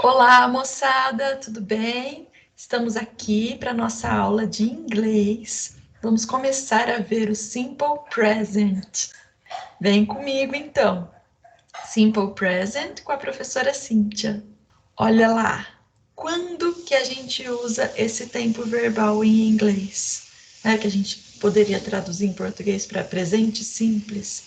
Olá, moçada, tudo bem? Estamos aqui para nossa aula de inglês. Vamos começar a ver o Simple Present. Vem comigo, então. Simple Present com a professora Cíntia. Olha lá, quando que a gente usa esse tempo verbal em inglês? Que a gente poderia traduzir em português para presente simples.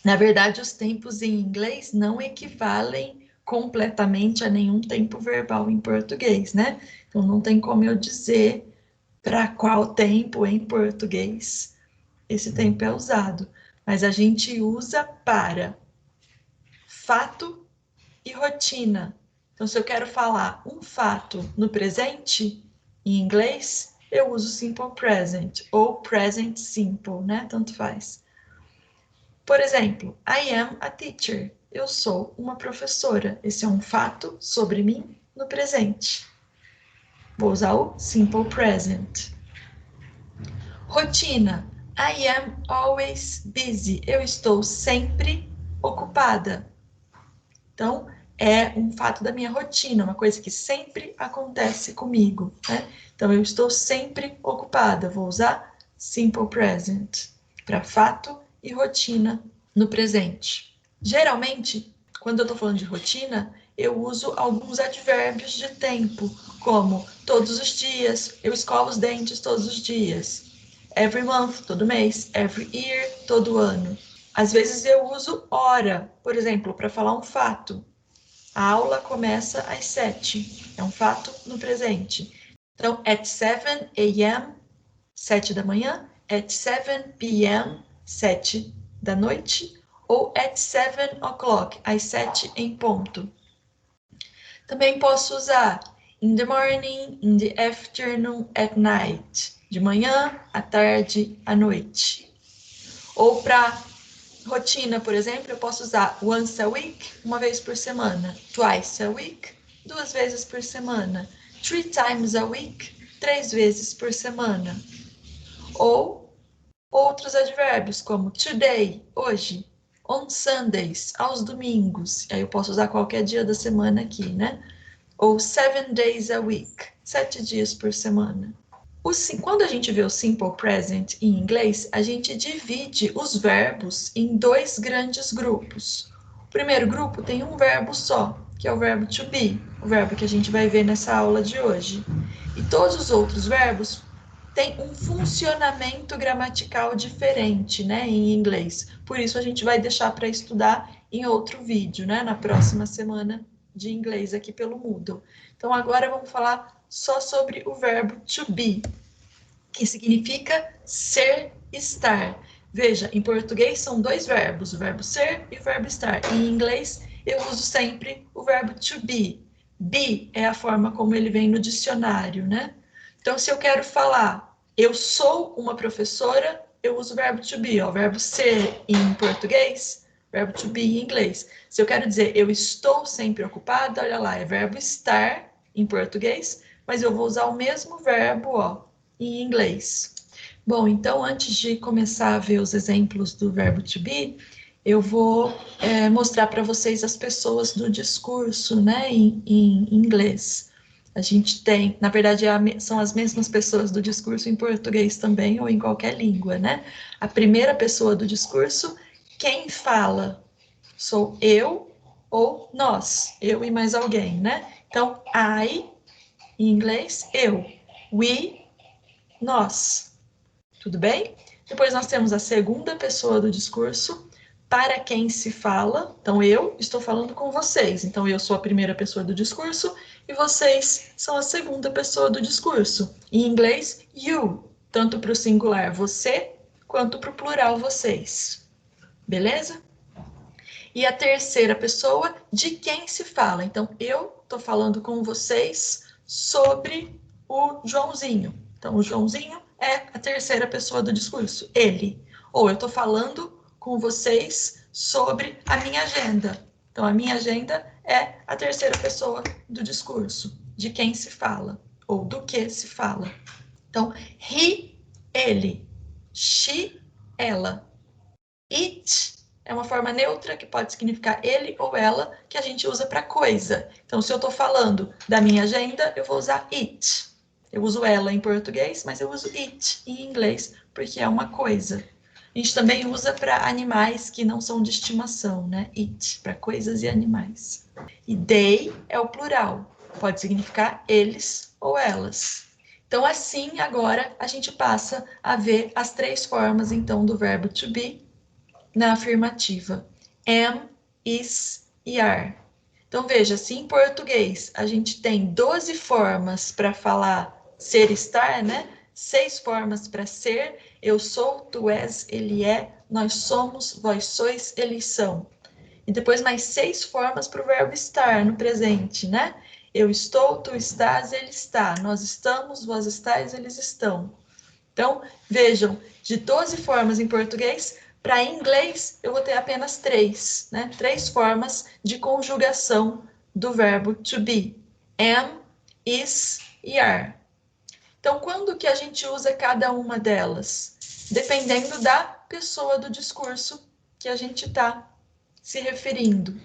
Na verdade, os tempos em inglês não equivalem completamente a nenhum tempo verbal em português, né? Então, não tem como eu dizer para qual tempo em português esse tempo é usado. Mas a gente usa para fato e rotina. Então, se eu quero falar um fato no presente, em inglês, eu uso simple present ou present simple, né? Tanto faz. Por exemplo, I am a teacher. Eu sou uma professora. Esse é um fato sobre mim no presente. Vou usar o simple present. Rotina. I am always busy. Eu estou sempre ocupada. Então, é um fato da minha rotina, uma coisa que sempre acontece comigo, né? Então, eu estou sempre ocupada. Vou usar simple present para fato e rotina no presente. Geralmente, quando eu estou falando de rotina, eu uso alguns advérbios de tempo, como todos os dias, eu escovo os dentes todos os dias. Every month, todo mês. Every year, todo ano. Às vezes eu uso hora, por exemplo, para falar um fato. A aula começa às 7. É um fato no presente. Então, at 7 a.m., 7 da manhã. At 7 p.m., 7 da noite. Ou at 7 o'clock, às 7 em ponto. Também posso usar in the morning, in the afternoon, at night. De manhã, à tarde, à noite. Ou para rotina, por exemplo, eu posso usar once a week, uma vez por semana. Twice a week, 2 vezes por semana. 3 times a week, 3 vezes por semana. Ou outros advérbios, como today, hoje. On Sundays, aos domingos. Aí eu posso usar qualquer dia da semana aqui, né? Ou 7 days a week, 7 dias por semana. Quando a gente vê o simple present em inglês, a gente divide os verbos em 2 grandes grupos. O primeiro grupo tem um verbo só, que é o verbo to be, o verbo que a gente vai ver nessa aula de hoje. E todos os outros verbos têm um funcionamento gramatical diferente, né, em inglês. Por isso a gente vai deixar para estudar em outro vídeo, né, na próxima semana de inglês aqui pelo Moodle. Então agora vamos falar só sobre o verbo to be, que significa ser, estar. Veja, em português são 2 verbos, o verbo ser e o verbo estar. Em inglês, eu uso sempre o verbo to be. Be é a forma como ele vem no dicionário, né? Então, se eu quero falar eu sou uma professora, eu uso o verbo to be, ó, o verbo ser em português, verbo to be em inglês. Se eu quero dizer eu estou sempre ocupada, olha lá, é verbo estar em português, mas eu vou usar o mesmo verbo, ó, em inglês. Bom, então antes de começar a ver os exemplos do verbo to be, eu vou mostrar para vocês as pessoas do discurso, né, em inglês. A gente tem, na verdade, são as mesmas pessoas do discurso em português também, ou em qualquer língua, né? A primeira pessoa do discurso, quem fala? Sou eu ou nós, eu e mais alguém, né? Então, I, em inglês, eu. We, nós. Tudo bem? Depois nós temos a segunda pessoa do discurso, para quem se fala. Então, eu estou falando com vocês. Então, eu sou a primeira pessoa do discurso e vocês são a segunda pessoa do discurso. Em inglês, you, tanto para o singular você, quanto para o plural vocês. Beleza? E a terceira pessoa, de quem se fala. Então, eu estou falando com vocês sobre o Joãozinho. Então, o Joãozinho é a terceira pessoa do discurso, ele. Ou eu estou falando com vocês sobre a minha agenda. Então, a minha agenda é a terceira pessoa do discurso, de quem se fala, ou do que se fala. Então, he, ele. She, ela. It, é uma forma neutra que pode significar ele ou ela, que a gente usa para coisa. Então, se eu estou falando da minha agenda, eu vou usar it. Eu uso ela em português, mas eu uso it em inglês, porque é uma coisa. A gente também usa para animais que não são de estimação, né? It, para coisas e animais. E they é o plural, pode significar eles ou elas. Então, assim, agora a gente passa a ver as três formas, então, do verbo to be na afirmativa. Am, is e are. Então, veja, se em português a gente tem 12 formas para falar ser, estar, né? 6 formas para ser, eu sou, tu és, ele é, nós somos, vós sois, eles são. E depois mais 6 formas para o verbo estar no presente, né? Eu estou, tu estás, ele está. Nós estamos, vós estáis, eles estão. Então, vejam, de 12 formas em português, para inglês eu vou ter apenas 3, né? 3 formas de conjugação do verbo to be. Am, is e are. Então, quando que a gente usa cada uma delas? Dependendo da pessoa do discurso que a gente está se referindo.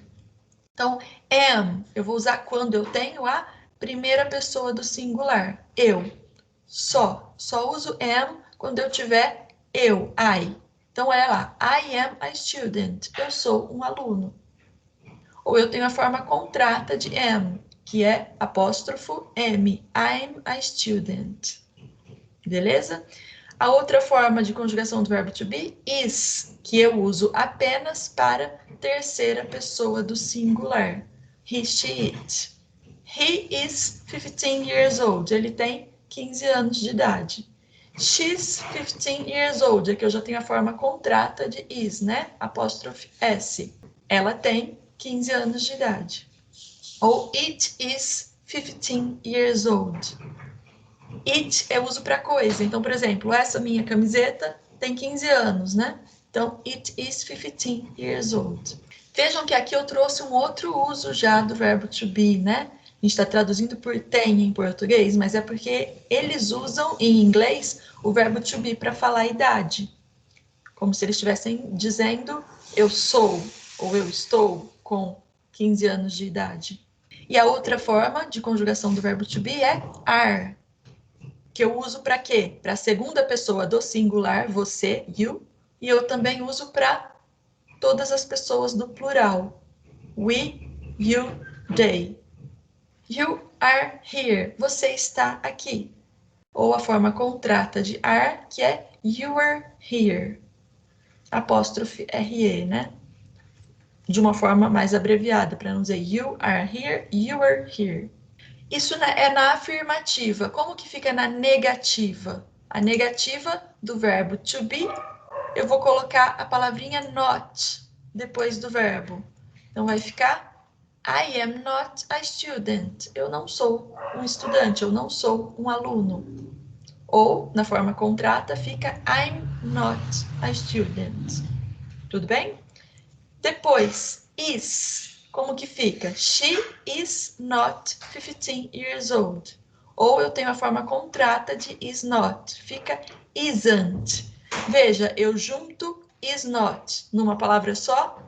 Então, am, eu vou usar quando eu tenho a primeira pessoa do singular. Eu. Só uso am quando eu tiver eu, I. Então, é lá, I am a student. Eu sou um aluno. Ou eu tenho a forma contrata de am, que é apóstrofo M. I'm a student. Beleza? A outra forma de conjugação do verbo to be is, que eu uso apenas para terceira pessoa do singular. He, she, it. He is 15 years old. Ele tem 15 anos de idade. She's 15 years old. Aqui eu já tenho a forma contrata de is, né? Apóstrofe S. Ela tem 15 anos de idade. Ou it is 15 years old. It eu uso para coisa. Então, por exemplo, essa minha camiseta tem 15 anos, né? Então, it is 15 years old. Vejam que aqui eu trouxe um outro uso já do verbo to be, né? A gente está traduzindo por tem em português, mas é porque eles usam em inglês o verbo to be para falar a idade. Como se eles estivessem dizendo eu sou ou eu estou com 15 anos de idade. E a outra forma de conjugação do verbo to be é are, que eu uso para quê? Para a segunda pessoa do singular, você, you, e eu também uso para todas as pessoas do plural. We, you, they. You are here. Você está aqui. Ou a forma contrata de are, que é you are here. Apóstrofe RE, né? De uma forma mais abreviada, para não dizer you are here, you are here. Isso é na afirmativa. Como que fica na negativa? A negativa do verbo to be, eu vou colocar a palavrinha not depois do verbo. Então, vai ficar I am not a student. Eu não sou um estudante, eu não sou um aluno. Ou, na forma contrata, fica I'm not a student. Tudo bem? Depois, is. Como que fica? She is not 15 years old. Ou eu tenho a forma contrata de is not. Fica isn't. Veja, eu junto is not numa palavra só.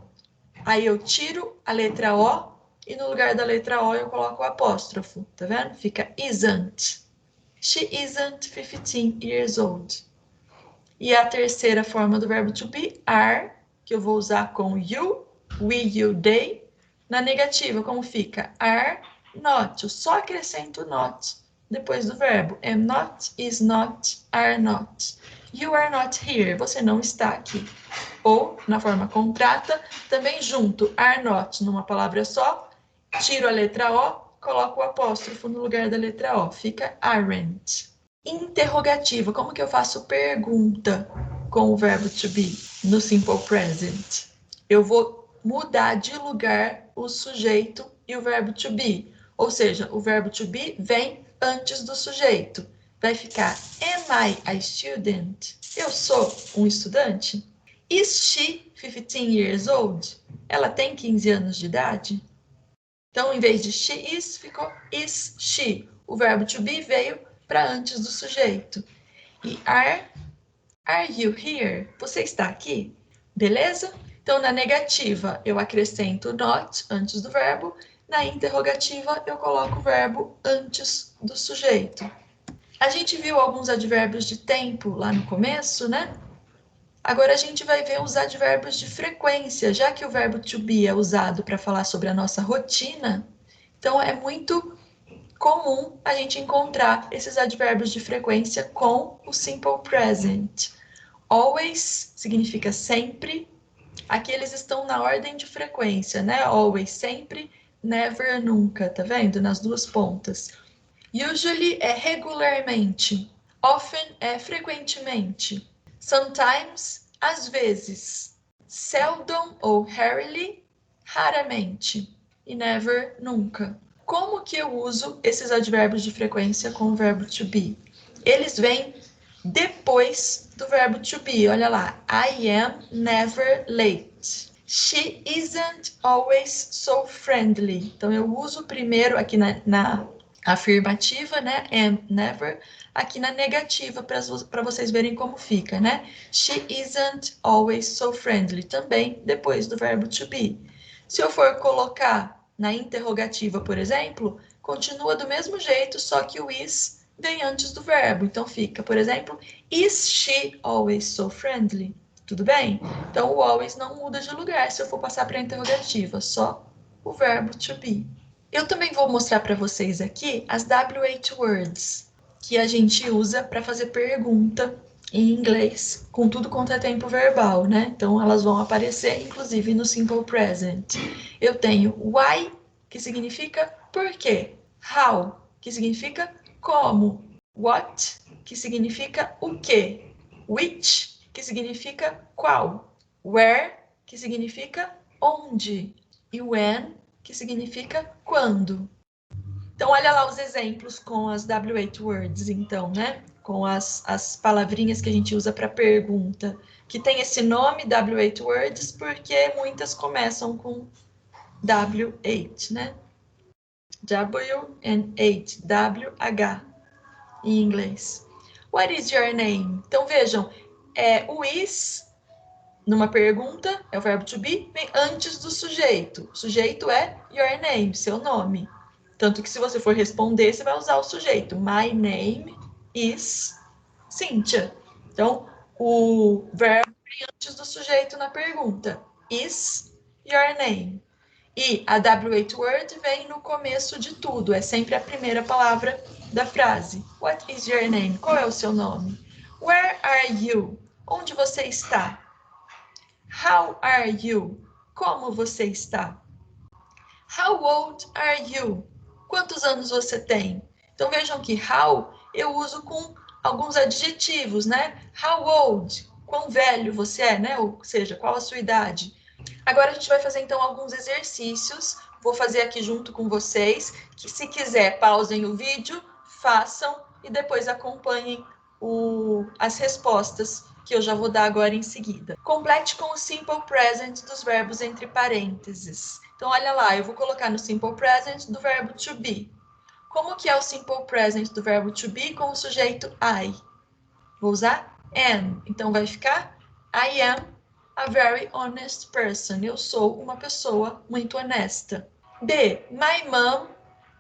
Aí eu tiro a letra O e no lugar da letra O eu coloco o apóstrofo. Tá vendo? Fica isn't. She isn't 15 years old. E a terceira forma do verbo to be, are, que eu vou usar com you, we, you, they. Na negativa, como fica? Are not. Eu só acrescento not depois do verbo. Am not, is not, are not. You are not here. Você não está aqui. Ou, na forma contrata, também junto are not numa palavra só, tiro a letra O, coloco o apóstrofo no lugar da letra O. Fica aren't. Interrogativa. Como que eu faço pergunta com o verbo to be no simple present? Eu vou mudar de lugar o sujeito e o verbo to be. Ou seja, o verbo to be vem antes do sujeito. Vai ficar am I a student? Eu sou um estudante? Is she 15 years old? Ela tem 15 anos de idade? Então, em vez de she is, ficou is she. O verbo to be veio para antes do sujeito. E are you here? Você está aqui? Beleza? Então, na negativa, eu acrescento not antes do verbo. Na interrogativa, eu coloco o verbo antes do sujeito. A gente viu alguns advérbios de tempo lá no começo, né? Agora a gente vai ver os advérbios de frequência, já que o verbo to be é usado para falar sobre a nossa rotina. Então, é muito comum a gente encontrar esses advérbios de frequência com o simple present. Always significa sempre. Aqui eles estão na ordem de frequência, né? Always, sempre, never, nunca, tá vendo? Nas duas pontas. Usually é regularmente. Often é frequentemente. Sometimes, às vezes. Seldom ou rarely, raramente. E never, nunca. Como que eu uso esses advérbios de frequência com o verbo to be? Eles vêm depois do verbo to be. Olha lá. I am never late. She isn't always so friendly. Então, eu uso primeiro aqui na afirmativa, né? Am, never. Aqui na negativa, para vocês verem como fica, né? She isn't always so friendly. Também depois do verbo to be. Se eu for colocar na interrogativa, por exemplo, continua do mesmo jeito, só que o is vem antes do verbo. Então fica, por exemplo, is she always so friendly? Tudo bem? Então o always não muda de lugar se eu for passar para a interrogativa, só o verbo to be. Eu também vou mostrar para vocês aqui as W8 words que a gente usa para fazer pergunta em inglês, com tudo quanto é tempo verbal, né? Então elas vão aparecer inclusive no simple present. Eu tenho why, que significa por quê. How, que significa como. What, que significa o quê. Which, que significa qual. Where, que significa onde. E when, que significa quando. Então, olha lá os exemplos com as W8 words, então, né? Com as palavrinhas que a gente usa para pergunta, que tem esse nome, W8 words, porque muitas começam com W8, né? W and 8, W-H, em inglês. What is your name? Então, vejam, o is, numa pergunta, é o verbo to be, vem antes do sujeito. O sujeito é your name, seu nome. Tanto que se você for responder, você vai usar o sujeito. My name is Cynthia. Então, o verbo vem antes do sujeito na pergunta. Is your name? E a W8 word vem no começo de tudo. É sempre a primeira palavra da frase. What is your name? Qual é o seu nome? Where are you? Onde você está? How are you? Como você está? How old are you? Quantos anos você tem? Então vejam que how eu uso com alguns adjetivos, né? How old? Quão velho você é, né? Ou seja, qual a sua idade? Agora a gente vai fazer então alguns exercícios. Vou fazer aqui junto com vocês, que se quiser pausem o vídeo, façam e depois acompanhem as respostas que eu já vou dar agora em seguida. Complete com o simple present dos verbos entre parênteses. Então, olha lá, eu vou colocar no simple present do verbo to be. Como que é o simple present do verbo to be com o sujeito I? Vou usar am. Então, vai ficar I am a very honest person. Eu sou uma pessoa muito honesta. B. My mom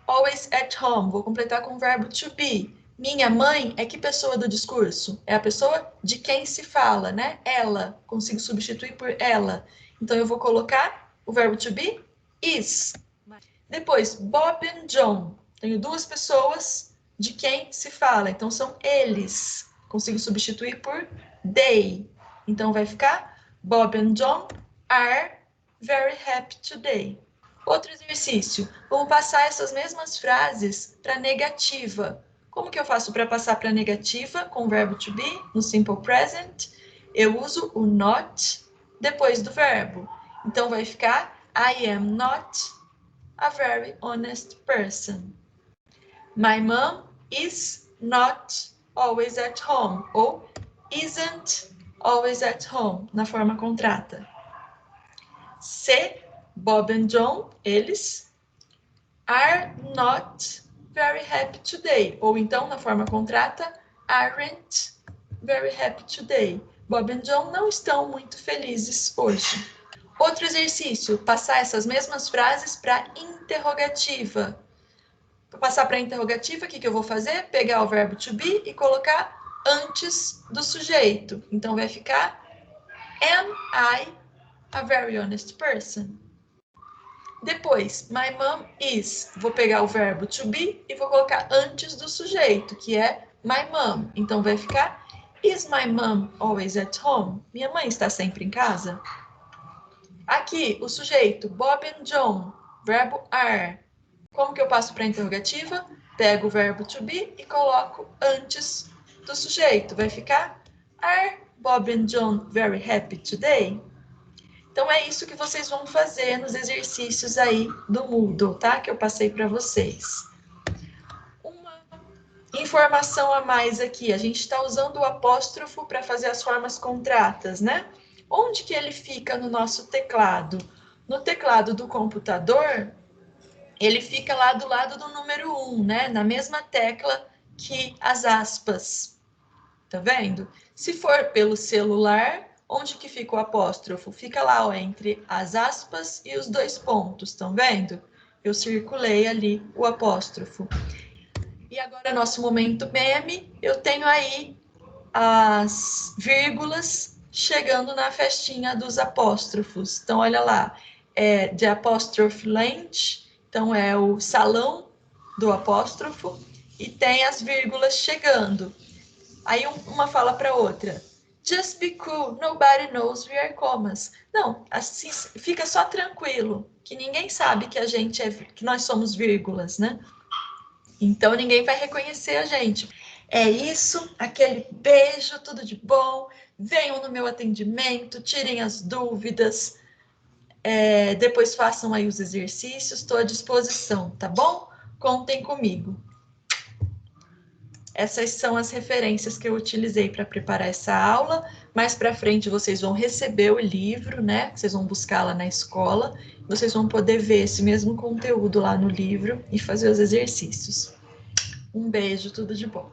always at home. Vou completar com o verbo to be. Minha mãe é que pessoa do discurso? É a pessoa de quem se fala, né? Ela. Consigo substituir por ela. Então, eu vou colocar o verbo to be is. Depois, Bob and John. Tenho duas pessoas de quem se fala. Então, são eles. Consigo substituir por they. Então, vai ficar Bob and John are very happy today. Outro exercício. Vamos passar essas mesmas frases para negativa. Como que eu faço para passar para negativa com o verbo to be no simple present? Eu uso o not depois do verbo. Então, vai ficar I am not a very honest person. My mom is not always at home. Ou isn't always at home, na forma contrata. C. Bob and John, eles are not very happy today. Ou então, na forma contrata, aren't very happy today. Bob and John não estão muito felizes hoje. Outro exercício, passar essas mesmas frases para interrogativa. Para passar para interrogativa, o que eu vou fazer? Pegar o verbo to be e colocar antes do sujeito. Então, vai ficar Am I a very honest person? Depois, my mom is. Vou pegar o verbo to be e vou colocar antes do sujeito, que é my mom. Então, vai ficar Is my mom always at home? Minha mãe está sempre em casa? Aqui, o sujeito, Bob and John, verbo are. Como que eu passo para a interrogativa? Pego o verbo to be e coloco antes do sujeito. Vai ficar Are Bob and John very happy today? Então, é isso que vocês vão fazer nos exercícios aí do Moodle, tá? Que eu passei para vocês. Uma informação a mais aqui. A gente está usando o apóstrofo para fazer as formas contratas, né? Onde que ele fica no nosso teclado? No teclado do computador, ele fica lá do lado do número 1, né? Na mesma tecla que as aspas. Tá vendo? Se for pelo celular, onde que fica o apóstrofo? Fica lá, ó, entre as aspas e os dois pontos, estão vendo? Eu circulei ali o apóstrofo. E agora, nosso momento meme, eu tenho aí as vírgulas chegando na festinha dos apóstrofos. Então, olha lá, é The Apostrophe Lunch, então é o salão do apóstrofo, e tem as vírgulas chegando. Aí uma fala para outra. Just be cool, nobody knows we are commas. Não, assim fica só tranquilo, que ninguém sabe que a gente que nós somos vírgulas, né? Então ninguém vai reconhecer a gente. É isso, aquele beijo, tudo de bom. Venham no meu atendimento, tirem as dúvidas. Depois façam aí os exercícios, estou à disposição, tá bom? Contem comigo. Essas são as referências que eu utilizei para preparar essa aula. Mais para frente vocês vão receber o livro, né? Vocês vão buscar lá na escola. Vocês vão poder ver esse mesmo conteúdo lá no livro e fazer os exercícios. Um beijo, tudo de bom.